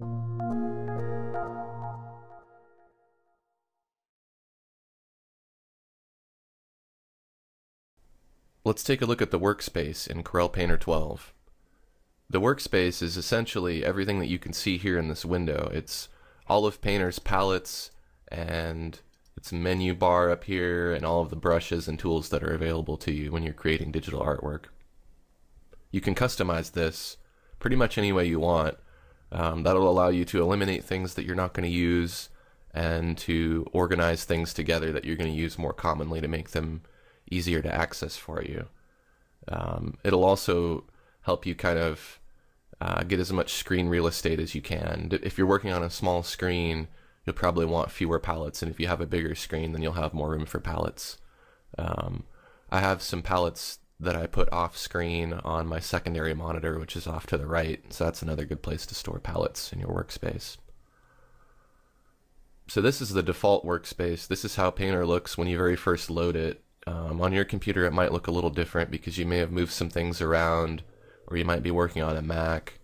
Let's take a look at the workspace in Corel Painter 12. The workspace is essentially everything that you can see here in this window. It's all of Painter's palettes and its menu bar up here and all of the brushes and tools that are available to you when you're creating digital artwork. You can customize this pretty much any way you want. That'll allow you to eliminate things that you're not going to use and to organize things together that you're going to use more commonly to make them easier to access for you. It'll also help you kind of get as much screen real estate as you can. If you're working on a small screen, you'll probably want fewer palettes, and if you have a bigger screen, then you'll have more room for palettes. I have some palettes that I put off screen on my secondary monitor, which is off to the right, so that's another good place to store palettes in your workspace. So this is the default workspace. This is how Painter looks when you very first load it. On your computer it might look a little different because you may have moved some things around, or you might be working on a Mac,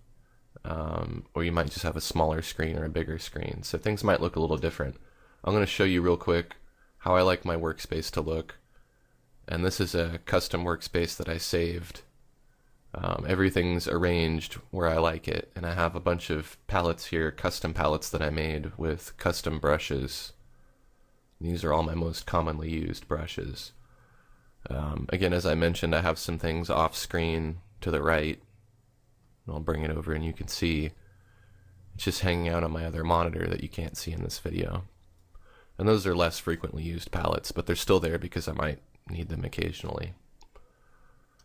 or you might just have a smaller screen or a bigger screen, so things might look a little different. I'm going to show you real quick how I like my workspace to look, and this is a custom workspace that I saved. Everything's arranged where I like it, and I have a bunch of palettes here, custom palettes that I made with custom brushes. These are all my most commonly used brushes. Again, as I mentioned, I have some things off screen to the right. I'll bring it over and you can see it's just hanging out on my other monitor that you can't see in this video. And those are less frequently used palettes, but they're still there because I might need them occasionally.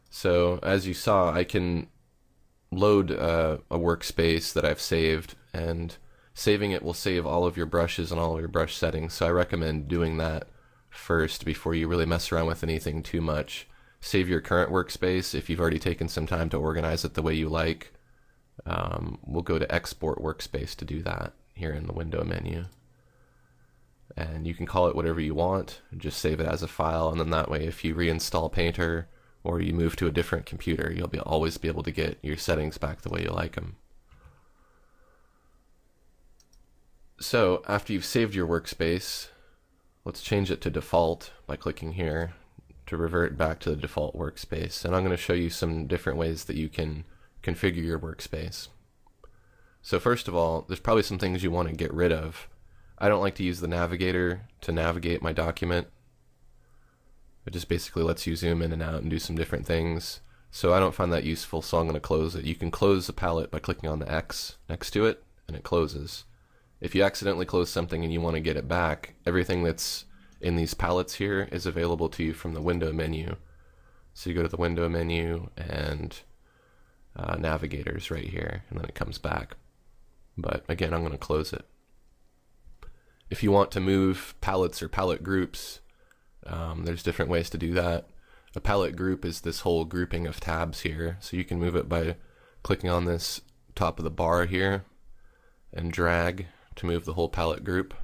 So as you saw, I can load a workspace that I've saved, and saving it will save all of your brushes and all of your brush settings, so I recommend doing that first before you really mess around with anything too much. Save your current workspace if you've already taken some time to organize it the way you like. We'll go to Export Workspace to do that here in the window menu. And you can call it whatever you want, just save it as a file, and then that way if you reinstall Painter or you move to a different computer, you'll always be able to get your settings back the way you like them. So after you've saved your workspace, let's change it to default by clicking here to revert back to the default workspace. And I'm going to show you some different ways that you can configure your workspace. So first of all, there's probably some things you want to get rid of. I don't like to use the navigator to navigate my document. It just basically lets you zoom in and out and do some different things. So I don't find that useful, so I'm going to close it. You can close the palette by clicking on the X next to it, and it closes. If you accidentally close something and you want to get it back, everything that's in these palettes here is available to you from the window menu. So you go to the window menu and navigators right here, and then it comes back. But again, I'm going to close it. If you want to move palettes or palette groups, there's different ways to do that. A palette group is this whole grouping of tabs here, so you can move it by clicking on this top of the bar here and drag to move the whole palette group.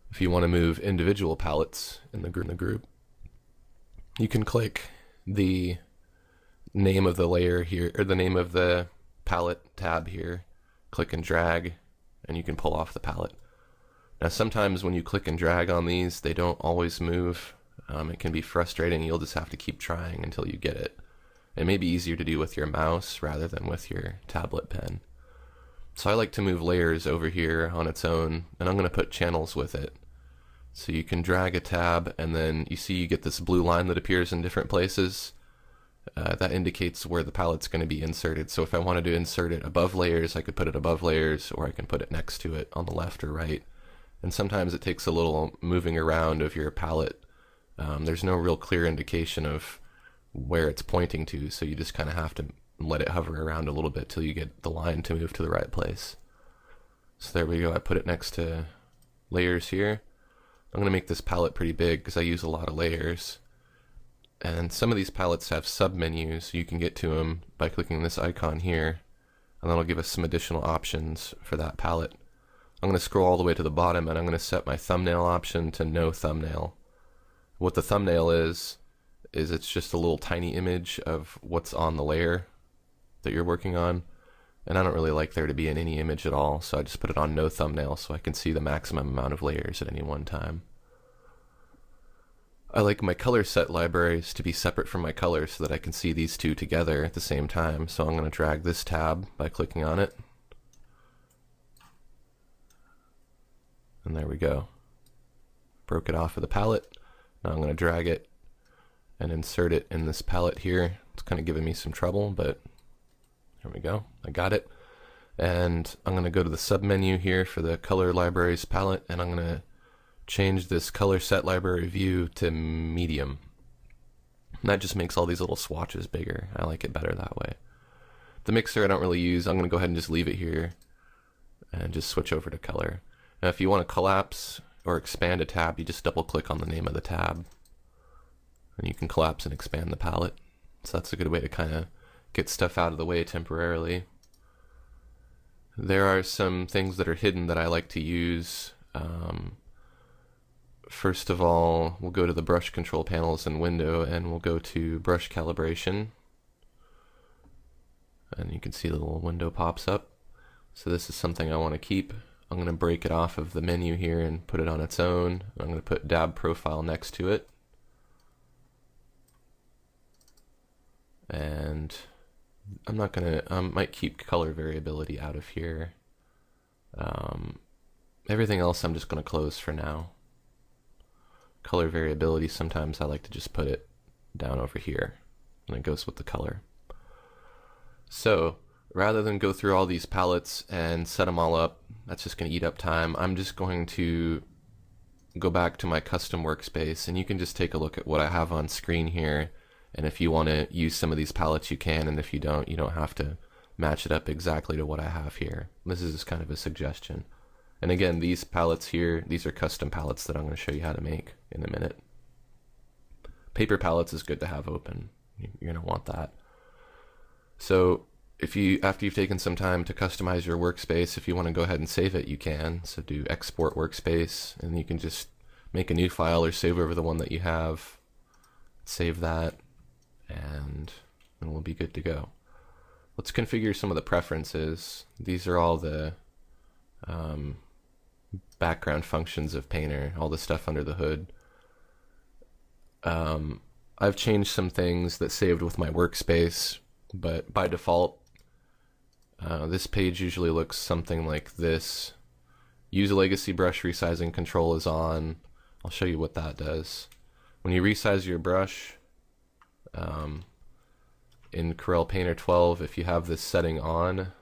If you want to move individual palettes in the group, you can click the name of the layer here, or the name of the palette tab here, click and drag, and you can pull off the palette. Now sometimes when you click and drag on these, they don't always move. It can be frustrating. You'll just have to keep trying until you get it. It may be easier to do with your mouse rather than with your tablet pen. So I like to move layers over here on its own, and I'm going to put channels with it. So you can drag a tab, and then you see you get this blue line that appears in different places. That indicates where the palette's going to be inserted. So if I wanted to insert it above layers, I could put it above layers, or I can put it next to it on the left or right. And sometimes it takes a little moving around of your palette. There's no real clear indication of where it's pointing to, so you just kind of have to let it hover around a little bit till you get the line to move to the right place. So there we go. I put it next to layers here. I'm going to make this palette pretty big because I use a lot of layers. And some of these palettes have submenus. You can get to them by clicking this icon here, and that'll give us some additional options for that palette. I'm going to scroll all the way to the bottom, and I'm going to set my thumbnail option to no thumbnail. What the thumbnail is it's just a little tiny image of what's on the layer that you're working on. and I don't really like there to be in any image at all, so I just put it on no thumbnail so I can see the maximum amount of layers at any one time. I like my color set libraries to be separate from my colors so that I can see these two together at the same time, so I'm going to drag this tab by clicking on it. And there we go. Broke it off of the palette. Now I'm going to drag it and insert it in this palette here. It's kind of giving me some trouble, but there we go. I got it. And I'm going to go to the submenu here for the color libraries palette, and I'm going to change this color set library view to medium. And that just makes all these little swatches bigger. I like it better that way. The mixer I don't really use. I'm going to go ahead and just leave it here and just switch over to color. Now if you want to collapse or expand a tab, you just double click on the name of the tab and you can collapse and expand the palette. So that's a good way to kind of get stuff out of the way temporarily. There are some things that are hidden that I like to use. First of all, we'll go to the brush control panels in Window and we'll go to brush calibration. And you can see the little window pops up. So this is something I want to keep. I'm going to break it off of the menu here and put it on its own. I'm going to put dab profile next to it. And I'm not going to, might keep color variability out of here. Everything else I'm just going to close for now. Color variability, sometimes I like to just put it down over here and it goes with the color. So rather than go through all these palettes and set them all up, that's just going to eat up time. I'm just going to go back to my custom workspace, and you can just take a look at what I have on screen here. And if you want to use some of these palettes, you can, and if you don't have to match it up exactly to what I have here. This is just kind of a suggestion. And again, these palettes here, these are custom palettes that I'm going to show you how to make in a minute. Paper palettes is good to have open. You're going to want that. So if you, after you've taken some time to customize your workspace, if you want to go ahead and save it, you can. So do export workspace, and you can just make a new file or save over the one that you have. Save that, and we'll be good to go. Let's configure some of the preferences. These are all the background functions of Painter, all the stuff under the hood. I've changed some things that saved with my workspace, but by default, this page usually looks something like this. Use a legacy brush resizing control is on. I'll show you what that does. When you resize your brush, in Corel Painter 12, if you have this setting on,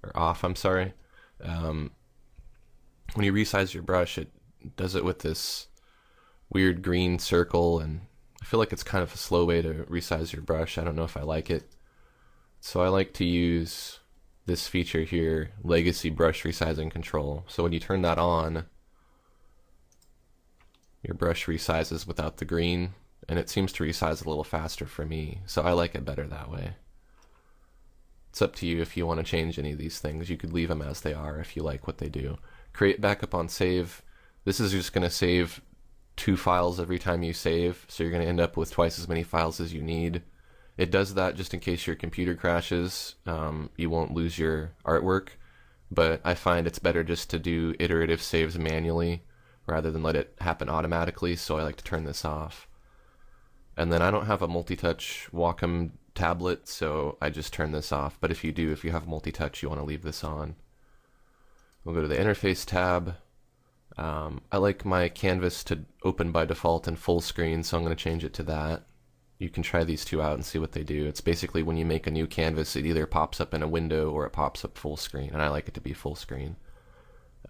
or off, I'm sorry, when you resize your brush, it does it with this weird green circle, and I feel like it's kind of a slow way to resize your brush. I don't know if I like it. So I like to use this feature here, legacy brush resizing control. So when you turn that on, your brush resizes without the green, and it seems to resize a little faster for me, so I like it better that way. It's up to you if you want to change any of these things. You could leave them as they are if you like what they do. Create backup on save. This is just going to save 2 files every time you save, so you're going to end up with twice as many files as you need. It does that just in case your computer crashes. You won't lose your artwork, but I find it's better just to do iterative saves manually rather than let it happen automatically, so I like to turn this off. And then I don't have a multi-touch Wacom tablet, so I just turn this off. But if you do, if you have multi-touch, you want to leave this on. We'll go to the interface tab. I like my canvas to open by default in full screen, so I'm going to change it to that. You can try these two out and see what they do. It's basically when you make a new canvas, it either pops up in a window or it pops up full screen, and I like it to be full screen.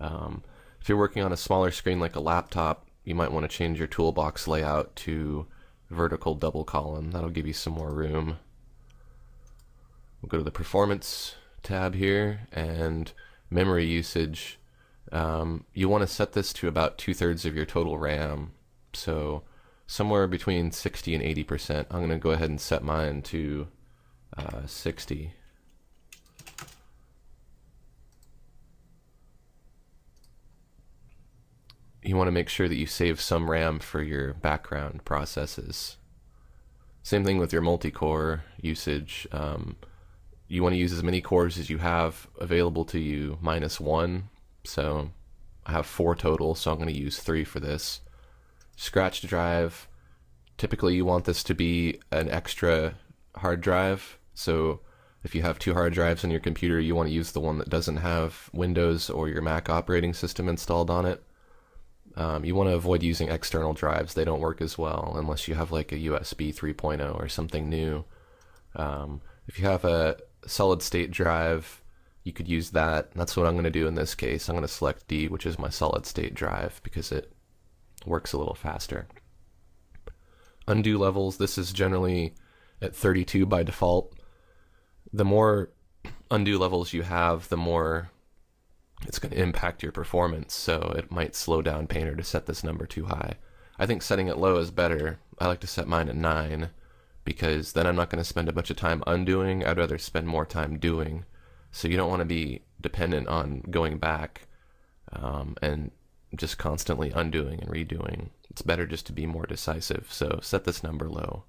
If you're working on a smaller screen like a laptop, you might want to change your toolbox layout to vertical double column. That'll give you some more room. We'll go to the performance tab here, and memory usage. You want to set this to about 2/3 of your total RAM, so somewhere between 60 and 80%. I'm going to go ahead and set mine to 60. You want to make sure that you save some RAM for your background processes. Same thing with your multi-core usage. You want to use as many cores as you have available to you minus 1. So I have 4 total, so I'm going to use 3 for this. Scratch drive, typically you want this to be an extra hard drive. So if you have 2 hard drives on your computer, you want to use the one that doesn't have Windows or your Mac operating system installed on it. You want to avoid using external drives. They don't work as well unless you have like a USB 3.0 or something new. If you have a solid state drive, you could use that. That's what I'm going to do in this case. I'm going to select D, which is my solid state drive, because it works a little faster. Undo levels, this is generally at 32 by default. The more undo levels you have, the more it's going to impact your performance, so it might slow down Painter to set this number too high. I think setting it low is better. I like to set mine at 9, because then I'm not going to spend a bunch of time undoing. I'd rather spend more time doing. So you don't want to be dependent on going back and just constantly undoing and redoing. It's better just to be more decisive, so set this number low.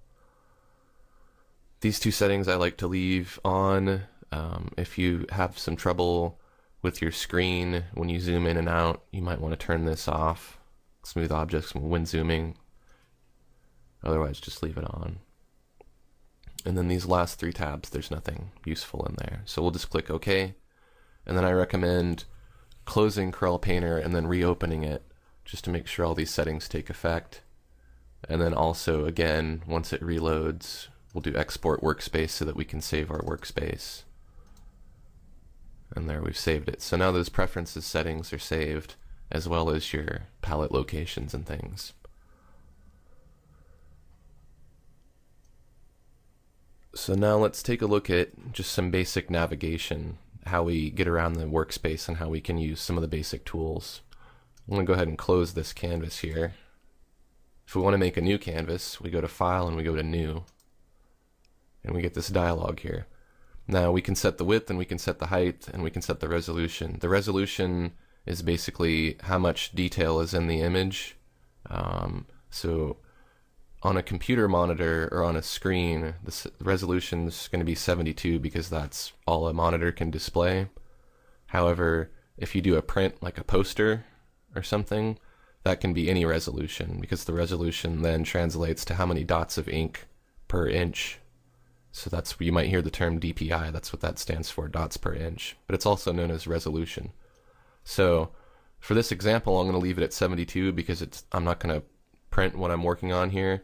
These 2 settings I like to leave on. If you have some trouble with your screen when you zoom in and out, you might want to turn this off. Smooth objects when zooming. Otherwise, just leave it on. And then these last 3 tabs, there's nothing useful in there. So we'll just click OK. And then I recommend closing Corel Painter and then reopening it just to make sure all these settings take effect. And then also, again, once it reloads, we'll do export workspace so that we can save our workspace. And there, we've saved it. So now those preferences settings are saved, as well as your palette locations and things. So now let's take a look at just some basic navigation, how we get around the workspace and how we can use some of the basic tools. I'm going to go ahead and close this canvas here. If we want to make a new canvas, we go to File and we go to New. And we get this dialog here. Now we can set the width and we can set the height and we can set the resolution. The resolution is basically how much detail is in the image. So on a computer monitor or on a screen, the resolution is going to be 72 because that's all a monitor can display. However, if you do a print like a poster or something, that can be any resolution, because the resolution then translates to how many dots of ink per inch. So that's where you might hear the term DPI. That's what that stands for, dots per inch. But it's also known as resolution. So for this example, I'm going to leave it at 72 because I'm not going to print what I'm working on here.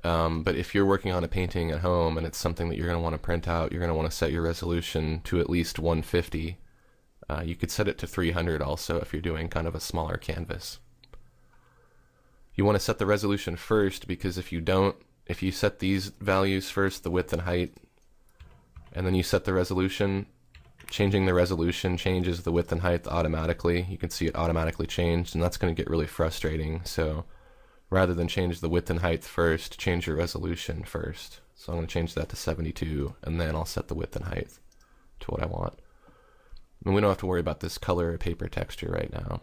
But if you're working on a painting at home and it's something that you're going to want to print out, you're going to want to set your resolution to at least 150. You could set it to 300 also if you're doing kind of a smaller canvas. You want to set the resolution first, because if you set these values first, the width and height, and then you set the resolution, changing the resolution changes the width and height automatically. You can see it automatically changed, and that's going to get really frustrating. So rather than change the width and height first, change your resolution first. So I'm going to change that to 72, and then I'll set the width and height to what I want. And we don't have to worry about this color or paper texture right now.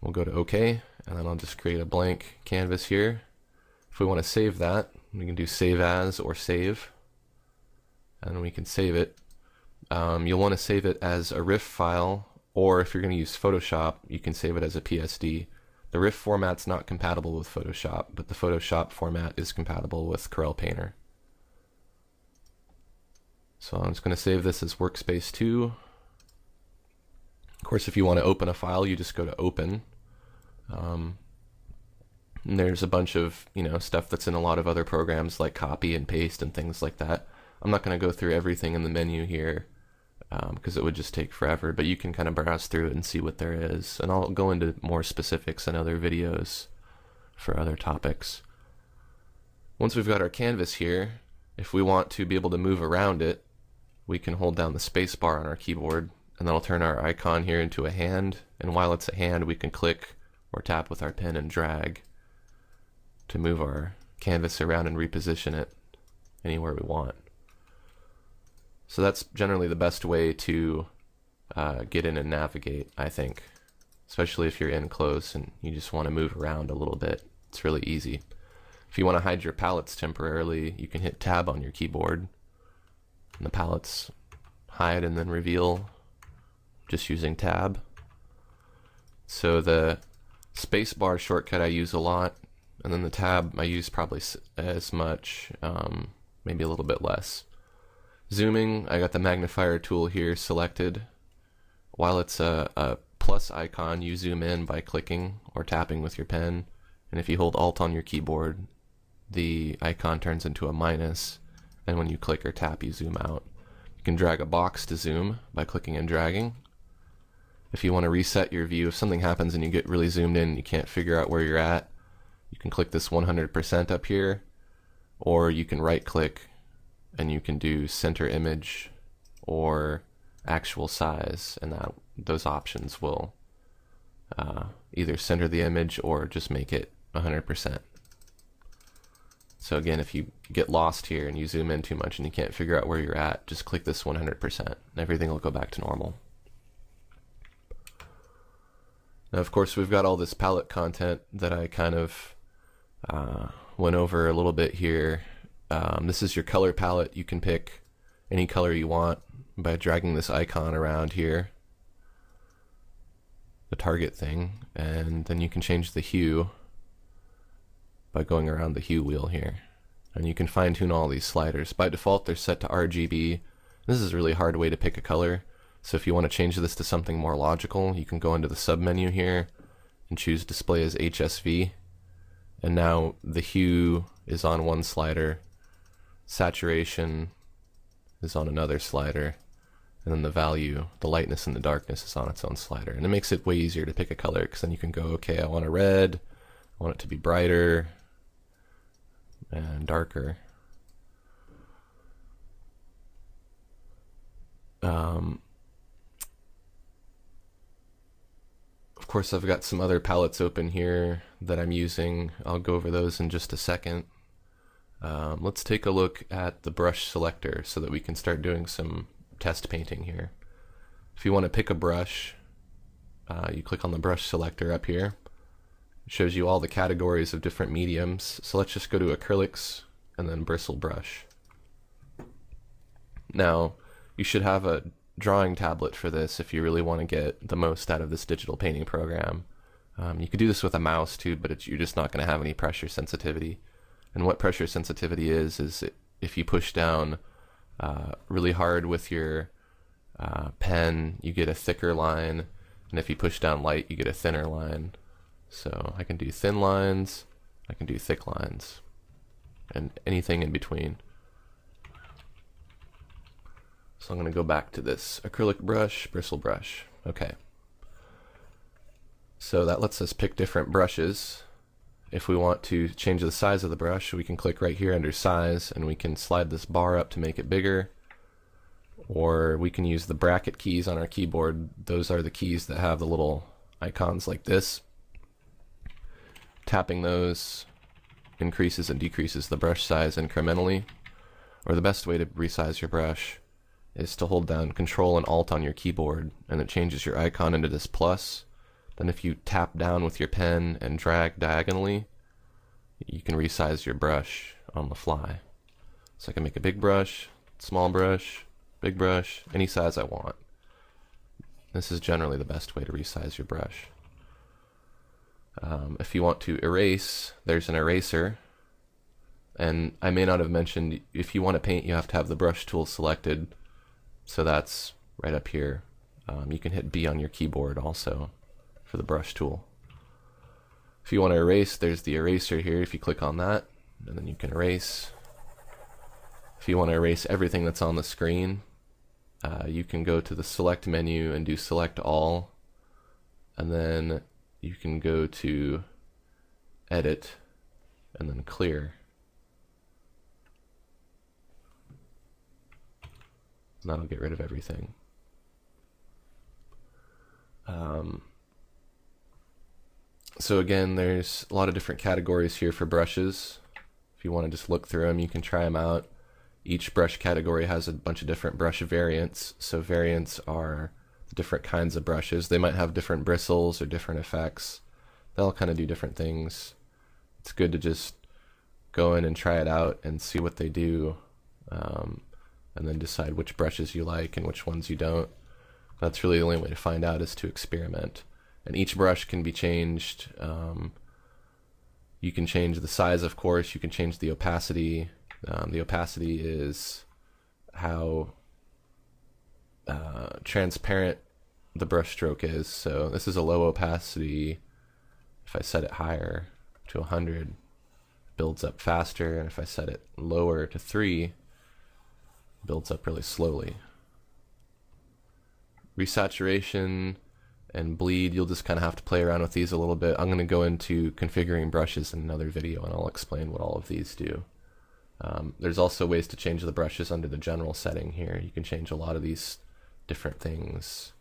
We'll go to OK, and then I'll just create a blank canvas here. If we want to save that, we can do Save As or Save, and we can save it. You'll want to save it as a RIF file, or if you're going to use Photoshop, you can save it as a PSD. The RIF format's not compatible with Photoshop, but the Photoshop format is compatible with Corel Painter. So I'm just going to save this as Workspace 2. Of course, if you want to open a file, you just go to Open. And there's a bunch of stuff that's in a lot of other programs like copy and paste and things like that. I'm not going to go through everything in the menu here because it would just take forever, but you can kind of browse through it and see what there is, and I'll go into more specifics in other videos for other topics. Once we've got our canvas here, if we want to be able to move around it, we can hold down the space bar on our keyboard, and that'll turn our icon here into a hand, and while it's a hand we can click or tap with our pen and drag to move our canvas around and reposition it anywhere we want. So that's generally the best way to get in and navigate, I think, especially if you're in close and you just want to move around a little bit. It's really easy. If you want to hide your palettes temporarily, you can hit Tab on your keyboard, and the palettes hide and then reveal just using Tab. So the spacebar shortcut I use a lot, and then the Tab I use probably as much, maybe a little bit less. Zooming, I got the magnifier tool here selected. While it's a plus icon, you zoom in by clicking or tapping with your pen, and if you hold Alt on your keyboard, the icon turns into a minus, and when you click or tap, you zoom out. You can drag a box to zoom by clicking and dragging. If you want to reset your view, if something happens and you get really zoomed in and you can't figure out where you're at, you can click this 100% up here, or you can right click and you can do center image or actual size, and those options will either center the image or just make it 100%. So again, if you get lost here and you zoom in too much and you can't figure out where you're at, just click this 100% and everything will go back to normal. Now of course we've got all this palette content that I kind of went over a little bit here. This is your color palette. You can pick any color you want by dragging this icon around here, the target thing, and then you can change the hue by going around the hue wheel here. And you can fine tune all these sliders. By default they're set to RGB. This is a really hard way to pick a color, so if you want to change this to something more logical, you can go into the sub menu here and choose display as HSV, and now the hue is on one slider, saturation is on another slider, and then the value, the lightness and the darkness, is on its own slider. And it makes it way easier to pick a color, because then you can go, okay, I want a red, I want it to be brighter and darker. Of course, I've got some other palettes open here that I'm using. I'll go over those in just a second. Let's take a look at the brush selector so that we can start doing some test painting here. If you want to pick a brush, you click on the brush selector up here. It shows you all the categories of different mediums. So let's just go to acrylics and then bristle brush. Now, you should have a drawing tablet for this if you really want to get the most out of this digital painting program. You could do this with a mouse too, but you're just not going to have any pressure sensitivity. And what pressure sensitivity is if you push down really hard with your pen, you get a thicker line, and if you push down light, you get a thinner line. So I can do thin lines, I can do thick lines, and anything in between. So I'm going to go back to this acrylic brush, bristle brush. Okay. So that lets us pick different brushes. If we want to change the size of the brush, we can click right here under size, and we can slide this bar up to make it bigger. Or we can use the bracket keys on our keyboard. Those are the keys that have the little icons like this. Tapping those increases and decreases the brush size incrementally. Or the best way to resize your brush is to hold down Ctrl and Alt on your keyboard, and it changes your icon into this plus. Then if you tap down with your pen and drag diagonally, you can resize your brush on the fly. So I can make a big brush, small brush, big brush, any size I want. This is generally the best way to resize your brush. If you want to erase, there's an eraser. And I may not have mentioned, if you want to paint, you have to have the brush tool selected. So that's right up here. You can hit B on your keyboard also for the brush tool. If you want to erase, there's the eraser here. If you click on that, and then you can erase. If you want to erase everything that's on the screen, you can go to the select menu and do select all, and then you can go to edit and then clear. And that'll get rid of everything. So again, there's a lot of different categories here for brushes. If you want to just look through them, you can try them out. Each brush category has a bunch of different brush variants. So variants are the different kinds of brushes. They might have different bristles or different effects. They'll kind of do different things. It's good to just go in and try it out and see what they do, and then decide which brushes you like and which ones you don't. That's really the only way to find out, is to experiment. And each brush can be changed. You can change the size, of course. You can change the opacity. The opacity is how transparent the brush stroke is. So this is a low opacity. If I set it higher to 100, it builds up faster, and if I set it lower to 3, it builds up really slowly. Resaturation and bleed, you'll just kind of have to play around with these a little bit. I'm going to go into configuring brushes in another video, and I'll explain what all of these do. There's also ways to change the brushes under the general setting here. You can change a lot of these different things.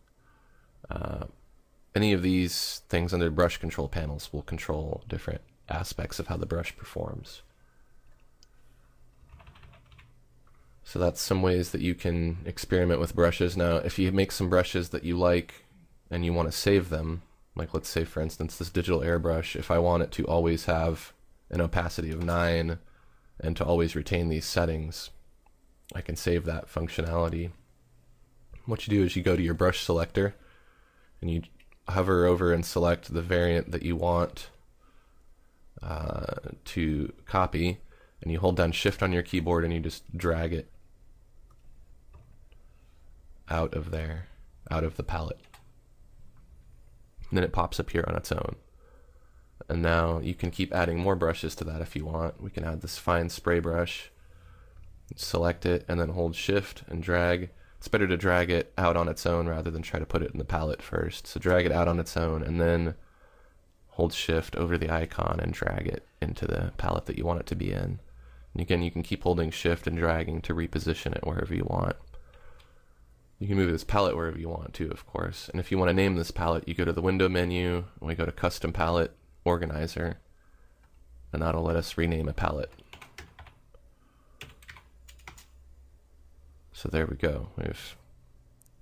Any of these things under brush control panels will control different aspects of how the brush performs. So that's some ways that you can experiment with brushes. Now, if you make some brushes that you like and you want to save them, like let's say for instance this digital airbrush, if I want it to always have an opacity of 9 and to always retain these settings, I can save that functionality. What you do is you go to your brush selector and you hover over and select the variant that you want to copy, and you hold down Shift on your keyboard and you just drag it out of there, out of the palette. And then it pops up here on its own. And now you can keep adding more brushes to that if you want. We can add this fine spray brush, select it, and then hold Shift and drag. It's better to drag it out on its own rather than try to put it in the palette first. So drag it out on its own and then hold Shift over the icon and drag it into the palette that you want it to be in. And again, you can keep holding Shift and dragging to reposition it wherever you want. You can move this palette wherever you want to, of course. And if you want to name this palette, you go to the window menu, and we go to Custom Palette, Organizer, and that'll let us rename a palette. So there we go. We've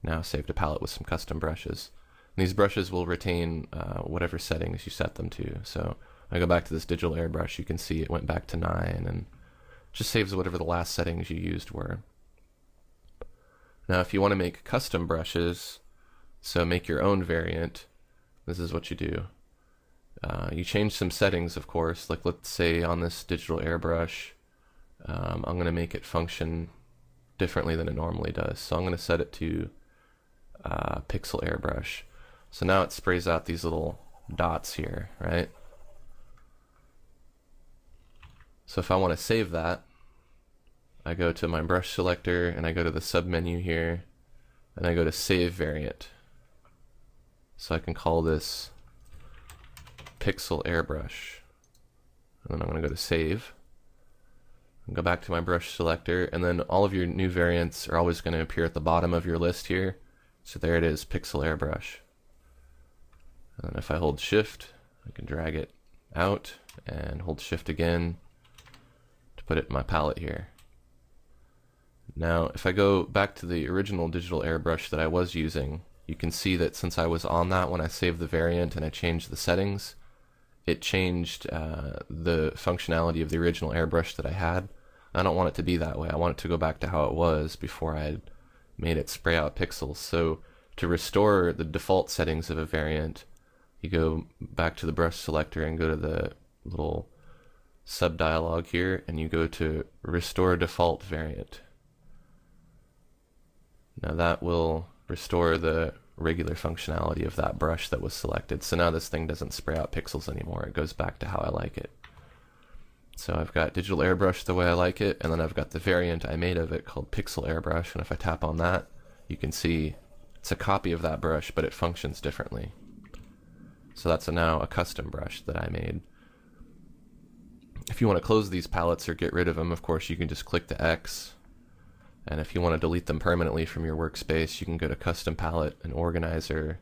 now saved a palette with some custom brushes. And these brushes will retain whatever settings you set them to. So I go back to this digital airbrush, you can see it went back to 9 and just saves whatever the last settings you used were. Now if you want to make custom brushes, so make your own variant, this is what you do. You change some settings, of course, like let's say on this digital airbrush, I'm going to make it function differently than it normally does. So I'm going to set it to pixel airbrush. So now it sprays out these little dots here, right? So if I want to save that, I go to my brush selector and I go to the submenu here and I go to save variant. So I can call this pixel airbrush. And then I'm going to go to save. And go back to my brush selector, and then all of your new variants are always going to appear at the bottom of your list here. So there it is, pixel airbrush. And if I hold Shift, I can drag it out and hold Shift again to put it in my palette here. Now if I go back to the original digital airbrush that I was using, you can see that since I was on that when I saved the variant and I changed the settings, it changed the functionality of the original airbrush that I had. I don't want it to be that way. I want it to go back to how it was before I had made it spray out pixels. So to restore the default settings of a variant, you go back to the brush selector and go to the little sub dialog here and you go to restore default variant. Now that will restore the regular functionality of that brush that was selected. So now this thing doesn't spray out pixels anymore. It goes back to how I like it. So I've got digital airbrush the way I like it, and then I've got the variant I made of it called pixel airbrush, and if I tap on that, you can see it's a copy of that brush, but it functions differently. So that's now a custom brush that I made. If you want to close these palettes or get rid of them, of course, you can just click the X. And if you want to delete them permanently from your workspace, you can go to Custom Palette and Organizer,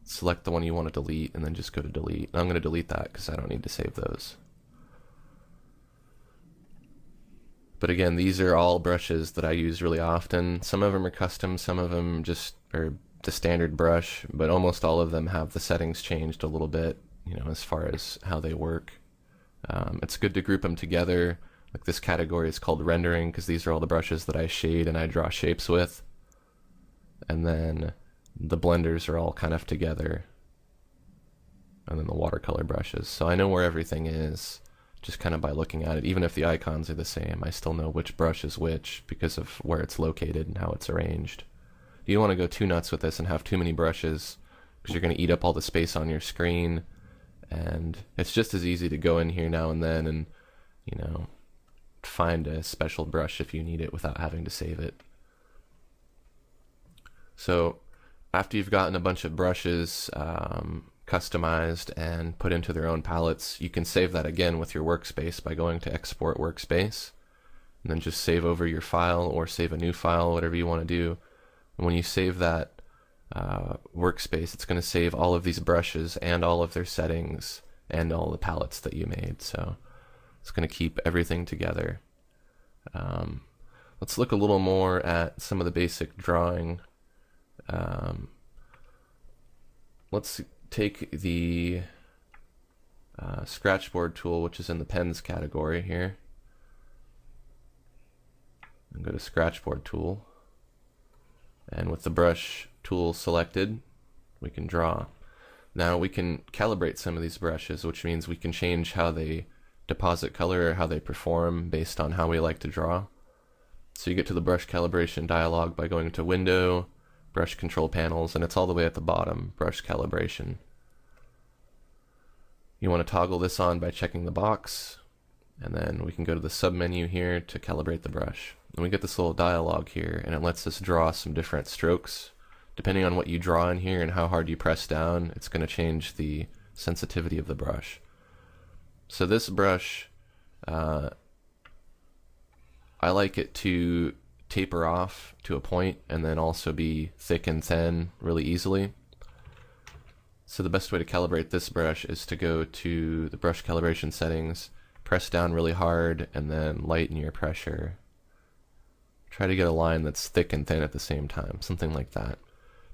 select the one you want to delete, and then just go to Delete. I'm going to delete that because I don't need to save those. But again, these are all brushes that I use really often. Some of them are custom, some of them just are the standard brush, but almost all of them have the settings changed a little bit, you know, as far as how they work. It's good to group them together. Like this category is called rendering because these are all the brushes that I shade and I draw shapes with. And then the blenders are all kind of together. And then the watercolor brushes. So I know where everything is just kind of by looking at it. Even if the icons are the same, I still know which brush is which because of where it's located and how it's arranged. You don't want to go too nuts with this and have too many brushes because you're going to eat up all the space on your screen. And it's just as easy to go in here now and then and, you know, find a special brush if you need it without having to save it. So after you've gotten a bunch of brushes customized and put into their own palettes, you can save that again with your workspace by going to export workspace and then just save over your file or save a new file, whatever you want to do. And when you save that workspace, it's going to save all of these brushes and all of their settings and all the palettes that you made. So it's going to keep everything together. Let's look a little more at some of the basic drawing. Let's take the scratchboard tool, which is in the pens category here, and go to scratchboard tool. And with the brush tool selected, we can draw. Now we can calibrate some of these brushes, which means we can change how they deposit color or how they perform based on how we like to draw. So you get to the brush calibration dialog by going to Window, Brush Control Panels, and it's all the way at the bottom, Brush Calibration. You want to toggle this on by checking the box, and then we can go to the submenu here to calibrate the brush. And we get this little dialog here, and it lets us draw some different strokes. Depending on what you draw in here and how hard you press down, it's going to change the sensitivity of the brush. So this brush, I like it to taper off to a point and then also be thick and thin really easily. So the best way to calibrate this brush is to go to the brush calibration settings, press down really hard, and then lighten your pressure. Try to get a line that's thick and thin at the same time, something like that.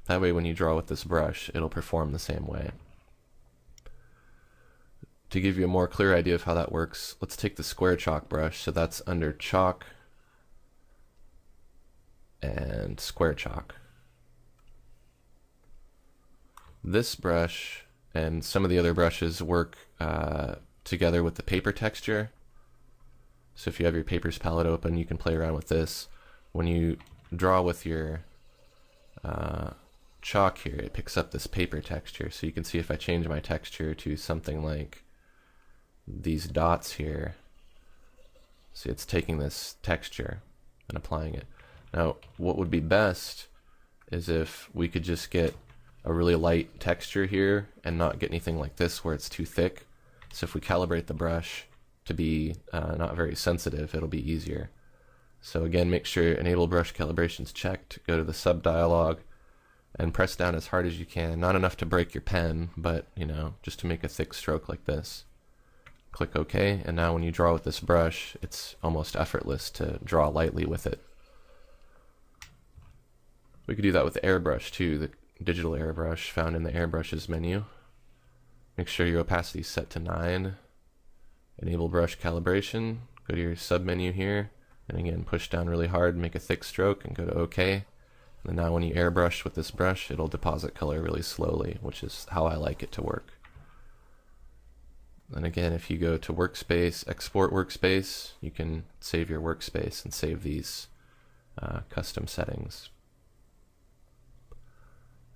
That way when you draw with this brush, it'll perform the same way. To give you a more clear idea of how that works, let's take the square chalk brush. So that's under chalk and square chalk. This brush and some of the other brushes work together with the paper texture. So if you have your papers palette open, you can play around with this. When you draw with your chalk here, it picks up this paper texture. So you can see if I change my texture to something like these dots here, see it's taking this texture and applying it. Now what would be best is if we could just get a really light texture here and not get anything like this where it's too thick. So if we calibrate the brush to be not very sensitive, it'll be easier. So again, make sure enable brush calibration is checked, go to the sub dialog and press down as hard as you can, not enough to break your pen, but you know, just to make a thick stroke like this. Click OK, and now when you draw with this brush, it's almost effortless to draw lightly with it. We could do that with the airbrush too, the digital airbrush found in the airbrushes menu. Make sure your opacity is set to 9. Enable brush calibration, go to your submenu here, and again push down really hard, make a thick stroke, and go to OK. And now when you airbrush with this brush, it'll deposit color really slowly, which is how I like it to work. And again, if you go to Workspace, Export Workspace, you can save your workspace and save these custom settings.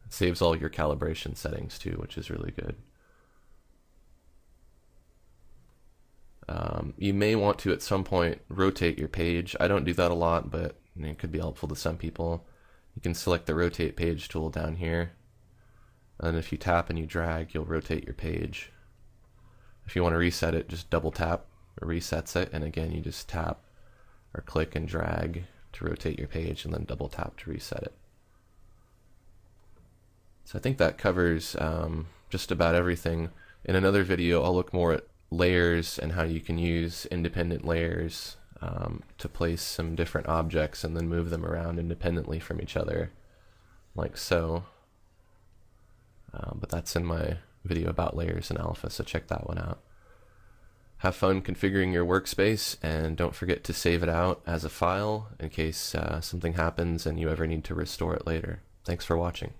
It saves all your calibration settings too, which is really good. You may want to at some point rotate your page. I don't do that a lot, but it could be helpful to some people. You can select the rotate page tool down here, and if you tap and you drag, you'll rotate your page. If you want to reset it, just double tap, it resets it, and again you just tap or click and drag to rotate your page and then double tap to reset it. So I think that covers just about everything. In another video I'll look more at layers and how you can use independent layers to place some different objects and then move them around independently from each other, like so. But that's in my video about layers in Alpha, so check that one out. Have fun configuring your workspace, and don't forget to save it out as a file in case something happens and you ever need to restore it later. Thanks for watching.